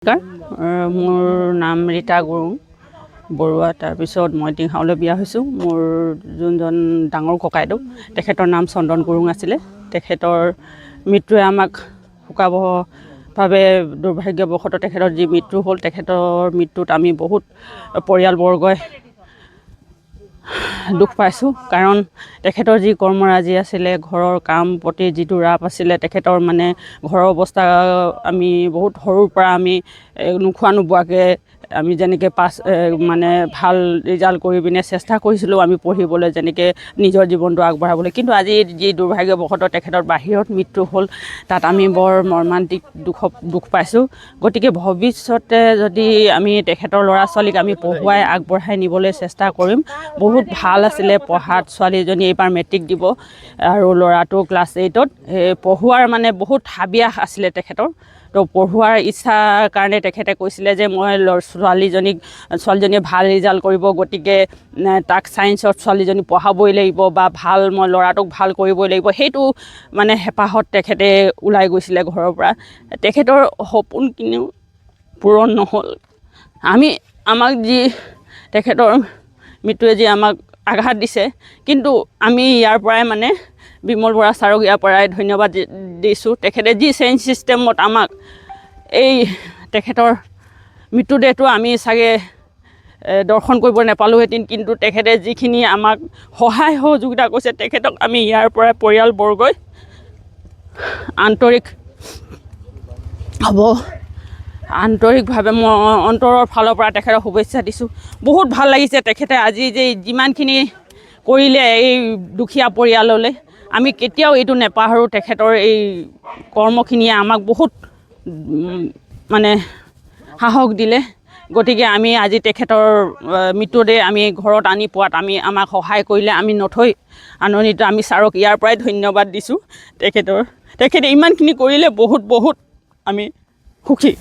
মোৰ নাম ৰীতা গুৰুং বৰুৱা। তাৰপিছত মই টিংখাওলৈ বিয়া হৈছোঁ। মোৰ যোনজন ডাঙৰ ককাইদেউ তেখেতৰ নাম চন্দন গুৰুং আছিলে। তেখেতৰ মৃত্যুৱে আমাক শোকাবহভাৱে দুৰ্ভাগ্যবশতঃ তেখেতৰ যি মৃত্যু হ'ল, তেখেতৰ মৃত্যুত আমি বহুত পৰিয়ালবৰ্গই দুখ পাইছোঁ। কাৰণ তেখেতৰ যি কৰ্মৰাজি আছিলে, ঘৰৰ কাম প্ৰতি যিটো ৰাপ আছিলে, তেখেতৰ মানে ঘৰৰ অৱস্থা আমি বহুত সৰুৰ পৰা আমি নোখোৱা নোবোৱাকৈ আমি যেনেকৈ মানে ভাল ৰিজাল্ট কৰি পিনে চেষ্টা কৰিছিলোঁ আমি পঢ়িবলৈ, যেনেকৈ নিজৰ জীৱনটো আগবঢ়াবলৈ। কিন্তু আজি যি দুৰ্ভাগ্যবশতঃ তেখেতৰ বাহিৰত মৃত্যু হ'ল, তাত আমি বৰ মৰ্মান্তিক দুখ পাইছোঁ। গতিকে ভৱিষ্যতে যদি আমি তেখেতৰ ল'ৰা ছোৱালীক আমি পঢ়ুৱাই আগবঢ়াই নিবলৈ চেষ্টা কৰিম। বহুত ভাল আছিলে পঢ়াত। ছোৱালীজনী এইবাৰ মেট্ৰিক দিব আৰু ল'ৰাটো ক্লাছ 8ত। পঢ়ুৱাৰ মানে বহুত হাবিয়াস আছিলে তেখেতৰ। তো পঢ়ুৱাৰ ইচ্ছাৰ কাৰণে তেখেতে কৈছিলে যে মই ছোৱালীজনীয়ে ভাল ৰিজাল্ট কৰিব, গতিকে তাক ছায়েন্সত ছোৱালীজনী পঢ়াবই লাগিব বা মই ল'ৰাটোক ভাল কৰিবই লাগিব। সেইটো মানে হেঁপাহত তেখেতে ওলাই গৈছিলে ঘৰৰ পৰা। তেখেতৰ সপোনখিনিও পূৰণ নহ'ল। আমাক যি তেখেতৰ মৃত্যুৱে যি আমাক আঘাত দিছে, কিন্তু আমি ইয়াৰ পৰাই মানে বিমল বৰা ছাৰক ইয়াৰ পৰাই ধন্যবাদ দিছোঁ। তেখেতে যি চেঞ্জ ছিষ্টেমত আমাক তেখেতৰ মৃত্যুদেহটো আমি চাগে দৰ্শন কৰিব নাপালোঁহেঁতেন, কিন্তু তেখেতে যিখিনি আমাক সহায় সহযোগিতা কৰিছে, তেখেতক আমি ইয়াৰ পৰাই পৰিয়ালবৰ্গই আন্তৰিকভাৱে মই অন্তৰৰ ফালৰ পৰা তেখেতক শুভেচ্ছা দিছোঁ। বহুত ভাল লাগিছে তেখেতে আজি যে যিমানখিনি কৰিলে এই দুখীয়া পৰিয়াললৈ, আমি কেতিয়াও এইটো নেপাহৰোঁ। তেখেতৰ এই কৰ্মখিনিয়ে আমাক বহুত মানে সাহস দিলে। গতিকে আমি আজি তেখেতৰ মৃত্যুদেহ আমি ঘৰত আনি পোৱাত আমাক সহায় কৰিলে, আমি নথৈ আনন্দিত। আমি ছাৰক ইয়াৰ পৰাই ধন্যবাদ দিছোঁ। তেখেতে ইমানখিনি কৰিলে, বহুত আমি সুখী।